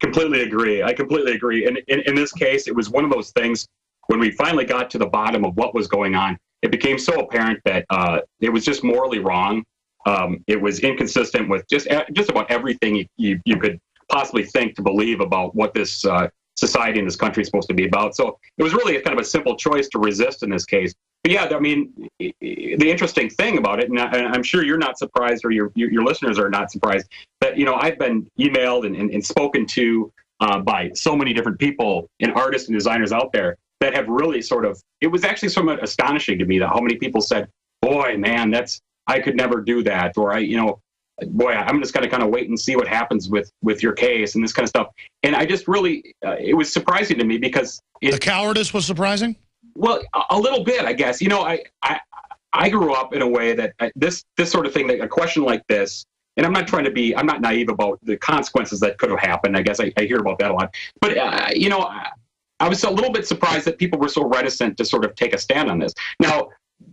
completely agree. I completely agree. And in this case, it was one of those things when we finally got to the bottom of what was going on, it became so apparent that it was just morally wrong. It was inconsistent with just about everything you could possibly think to believe about what this society in this country is supposed to be about. So it was really kind of a simple choice to resist in this case. But yeah, I mean, the interesting thing about it, and I'm sure you're not surprised, or your listeners are not surprised, that, you know, I've been emailed and spoken to by so many different people and artists and designers out there that have really sort of, it was actually somewhat astonishing to me that how many people said, boy, man, I could never do that. Or I'm just going to kind of wait and see what happens with your case and this kind of stuff. And I just really, it was surprising to me because the cowardice was surprising. Well, a little bit, I guess. You know, I grew up in a way that this sort of thing, that a question like this, and I'm not naive about the consequences that could have happened. I guess I hear about that a lot. But, you know, I was a little bit surprised that people were so reticent to sort of take a stand on this. Now,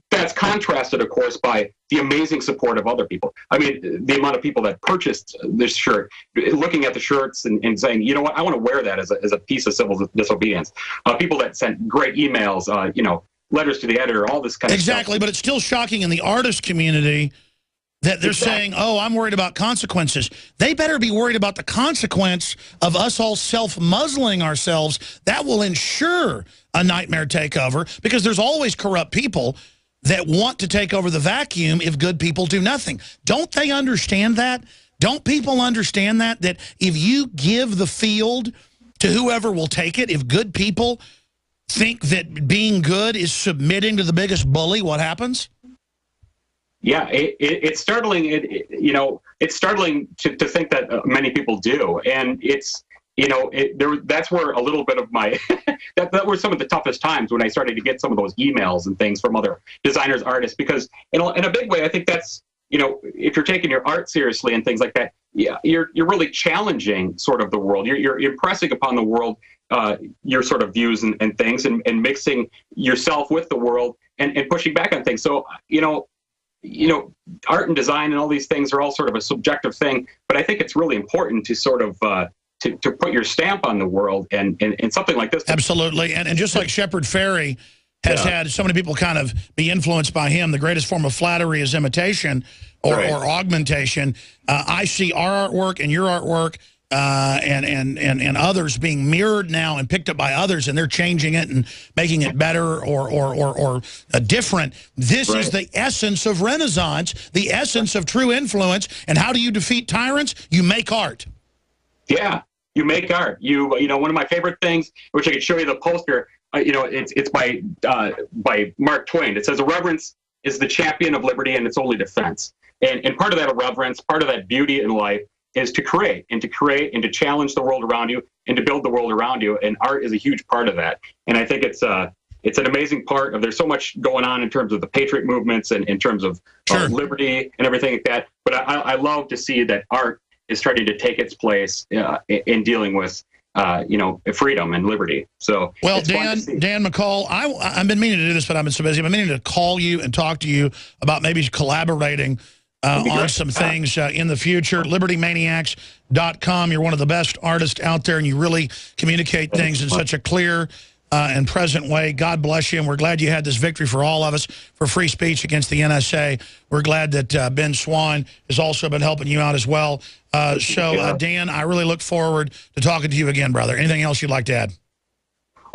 that's contrasted, of course, by the amazing support of other people. I mean, the amount of people that purchased this shirt, looking at the shirts and saying, you know what, I want to wear that as a piece of civil disobedience. People that sent great emails, you know, letters to the editor, all this kind of stuff. Exactly, but it's still shocking in the artist community that they're saying, oh, I'm worried about consequences. They better be worried about the consequence of us all self-muzzling ourselves. That will ensure a nightmare takeover, because there's always corrupt people that want to take over the vacuum if good people do nothing. Don't they understand that? Don't people understand that if you give the field to whoever will take it, if good people think that being good is submitting to the biggest bully, what happens? Yeah, it's startling. You know, it's startling to think that many people do, and it's, you know, that's where a little bit of my that were some of the toughest times when I started to get some of those emails and things from other designers, artists, because in a big way, I think that's, you know, if you're taking your art seriously and things like that, yeah, you're really challenging sort of the world. You're impressing upon the world your sort of views and things, and mixing yourself with the world and pushing back on things. So, you know, art and design and all these things are all sort of a subjective thing, but I think it's really important to sort of to put your stamp on the world and something like this. Absolutely, and just like Shepard Fairey has had so many people kind of be influenced by him, the greatest form of flattery is imitation or augmentation. I see our artwork and your artwork and others being mirrored now and picked up by others, and they're changing it and making it better or different. This is the essence of Renaissance, the essence of true influence. And how do you defeat tyrants? You make art. Yeah, you make art. You know, one of my favorite things, which I could show you the poster, you know, it's by Mark Twain. It says, "Irreverence is the champion of liberty and its only defense." And part of that irreverence, part of that beauty in life, is to create and to challenge the world around you and to build the world around you. And art is a huge part of that. And I think it's an amazing part of, there's so much going on in terms of the patriot movements and in terms of liberty and everything like that. But I love to see that art is starting to take its place in dealing with, you know, freedom and liberty. So, well, Dan McCall, I've been meaning to do this, but I've been so busy. I've been meaning to call you and talk to you about maybe collaborating on some things in the future. LibertyManiacs.com. You're one of the best artists out there, and you really communicate things in such a clear and present way. God bless you, and we're glad you had this victory for all of us for free speech against the NSA. We're glad that Ben Swann has also been helping you out as well. Dan, I really look forward to talking to you again, brother. Anything else you'd like to add?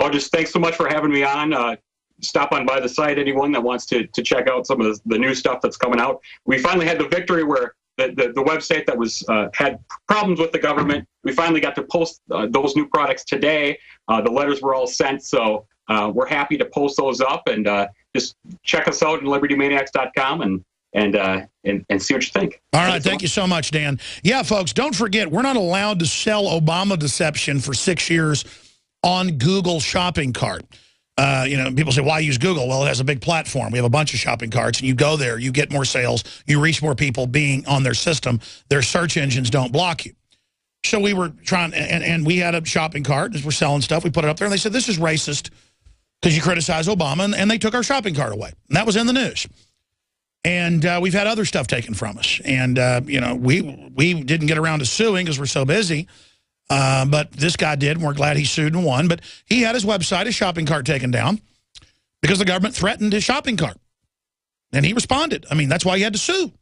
Oh, just thanks so much for having me on. Stop on by the site, anyone that wants to check out some of the new stuff that's coming out. We finally had the victory where the website that was had problems with the government, we finally got to post those new products today. The letters were all sent, so we're happy to post those up, and just check us out at LibertyManiacs.com and see what you think. All right, thank you so much, Dan. Yeah, folks, don't forget, we're not allowed to sell Obama deception for 6 years on Google Shopping Cart. You know, people say, why use Google? Well, it has a big platform. We have a bunch of shopping carts, and you go there, you get more sales, you reach more people being on their system. Their search engines don't block you. So we were trying, and we had a shopping cart as we're selling stuff. We put it up there, and they said, this is racist because you criticize Obama, and they took our shopping cart away. And that was in the news. And we've had other stuff taken from us. And, you know, we didn't get around to suing because we're so busy. But this guy did, and we're glad he sued and won. But he had his website, his shopping cart taken down because the government threatened his shopping cart. And he responded. I mean, that's why he had to sue.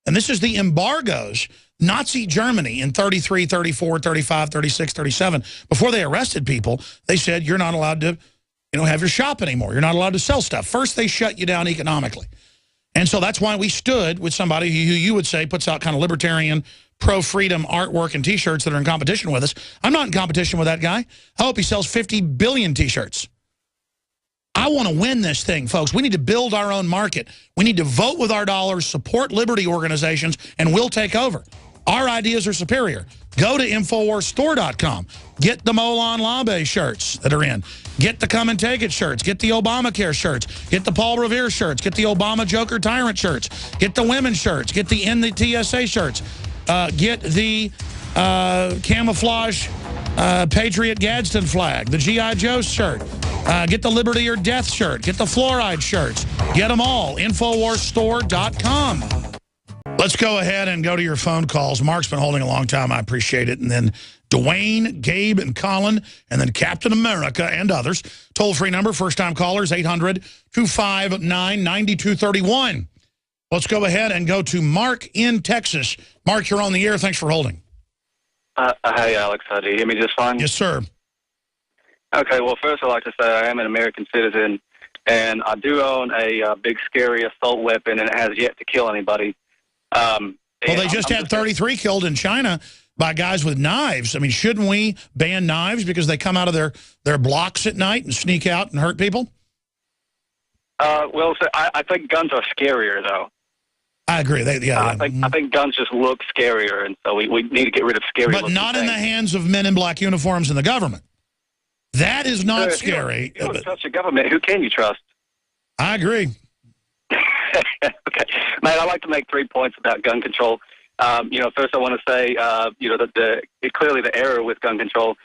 And this is the embargoes. Nazi Germany in 33, 34, 35, 36, 37, before they arrested people, they said you're not allowed to, have your shop anymore. You're not allowed to sell stuff. First, they shut you down economically. And so that's why we stood with somebody who you would say puts out kind of libertarian, pro-freedom artwork and T-shirts that are in competition with us. I'm not in competition with that guy. I hope he sells 50 billion T-shirts. I want to win this thing, folks. We need to build our own market. We need to vote with our dollars, support liberty organizations, and we'll take over. Our ideas are superior. Go to InfoWarsStore.com. Get the Molon Labe shirts that are in. Get the Come and Take It shirts. Get the Obamacare shirts. Get the Paul Revere shirts. Get the Obama Joker Tyrant shirts. Get the women's shirts. Get the End the TSA shirts. Get the camouflage Patriot Gadsden flag, the G.I. Joe shirt. Get the Liberty or Death shirt. Get the fluoride shirts. Get them all. InfoWarsStore.com. Let's go ahead and go to your phone calls. Mark's been holding a long time. I appreciate it. And then Dwayne, Gabe, and Colin, and then Captain America and others. Toll-free number, first-time callers, 800-259-9231. Let's go ahead and go to Mark in Texas. Mark, you're on the air. Thanks for holding. Hi, Alex. Do you hear me just fine? Yes, sir. Okay, well, first I'd like to say I am an American citizen, and I do own a big, scary assault weapon, and it has yet to kill anybody. Well, they just had 33 killed in China by guys with knives. I mean, shouldn't we ban knives because they come out of their blocks at night and sneak out and hurt people? Well, so I think guns are scarier, though. I agree. I think guns just look scarier, and so we need to get rid of scary. But not in the hands of men in black uniforms in the government. That is not scary. You don't trust your government. Who can you trust? I agree. Okay, mate, I'd like to make 3 points about gun control. First I want to say, clearly the error with gun control.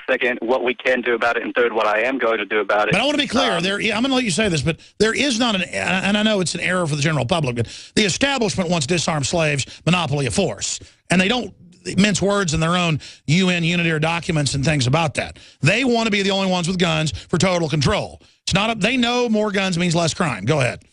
Second, what we can do about it. And third, what I am going to do about it. But I want to be clear. I'm going to let you say this, but there is not and I know it's an error for the general public, but the establishment wants disarmed slaves, monopoly of force. And they don't mince words in their own UN unity or documents and things about that. They want to be the only ones with guns for total control. It's not. They know more guns means less crime. Go ahead.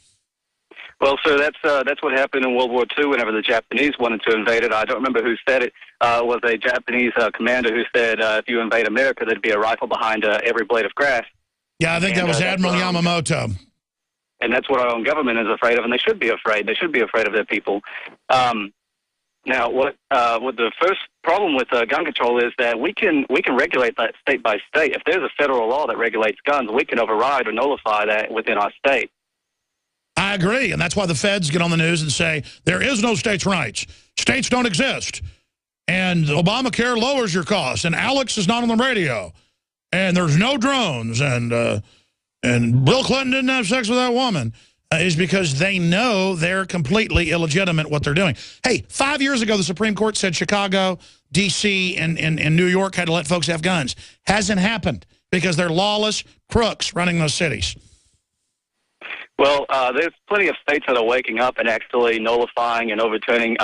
Well, sir, that's what happened in World War II whenever the Japanese wanted to invade it. I don't remember who said it. It was a Japanese commander who said, if you invade America, there'd be a rifle behind every blade of grass. Yeah, I think that was Admiral Yamamoto. And that's what our own government is afraid of, and they should be afraid. They should be afraid of their people. Now, what the first problem with gun control is that we can regulate that state by state. If there's a federal law that regulates guns, we can override or nullify that within our state. I agree, and that's why the feds get on the news and say, there is no states' rights. States don't exist. And Obamacare lowers your costs, and Alex is not on the radio. And there's no drones, and Bill Clinton didn't have sex with that woman, is because they know they're completely illegitimate what they're doing. Hey, 5 years ago, the Supreme Court said Chicago, D.C., and New York had to let folks have guns. Hasn't happened because they're lawless crooks running those cities. Well, there's plenty of states that are waking up and actually nullifying and overturning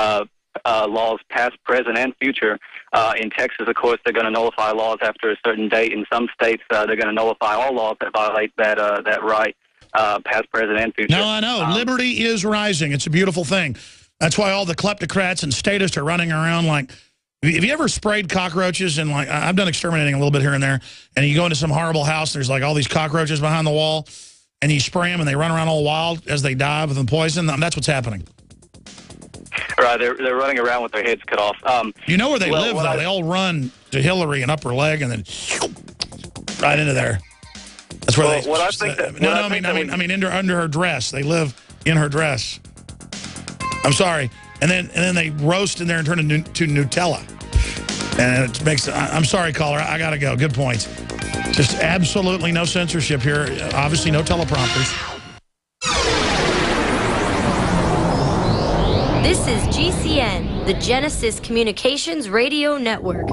laws past, present, and future. In Texas, of course, they're going to nullify laws after a certain date. In some states, they're going to nullify all laws that violate that right, past, present, and future. No, I know. Liberty is rising. It's a beautiful thing. That's why all the kleptocrats and statists are running around like... Have you ever sprayed cockroaches? And like, I've done exterminating a little bit here and there, and you go into some horrible house, there's like all these cockroaches behind the wall, and you spray them, and they run around all wild as they die with the poison. That's what's happening. Right, they're running around with their heads cut off. You know where they live, though. They all run to Hillary and Upper Leg, and then right into there. That's where they. What I think that, no, I mean, under her dress. They live in her dress. I'm sorry, and then they roast in there and turn it to Nutella, and it makes. I'm sorry, caller. I gotta go. Good points. Just absolutely no censorship here. Obviously, no teleprompters. This is GCN, the Genesis Communications Radio Network.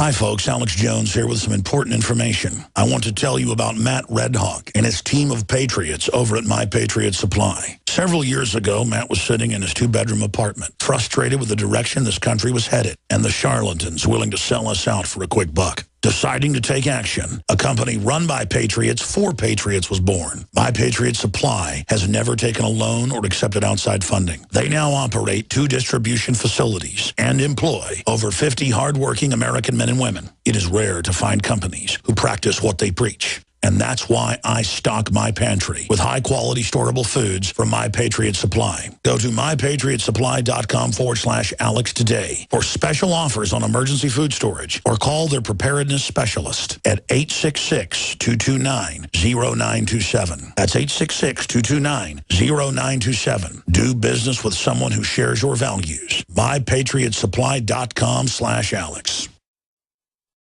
Hi, folks. Alex Jones here with some important information. I want to tell you about Matt Redhawk and his team of patriots over at My Patriot Supply. Several years ago, Matt was sitting in his 2-bedroom apartment, frustrated with the direction this country was headed and the charlatans willing to sell us out for a quick buck. Deciding to take action, a company run by patriots for patriots was born. My Patriot Supply has never taken a loan or accepted outside funding. They now operate 2 distribution facilities and employ over 50 hardworking American men and women. It is rare to find companies who practice what they preach. And that's why I stock my pantry with high-quality storable foods from My Patriot Supply. Go to mypatriotsupply.com/Alex today for special offers on emergency food storage, or call their preparedness specialist at 866-229-0927. That's 866-229-0927. Do business with someone who shares your values. mypatriotsupply.com/Alex.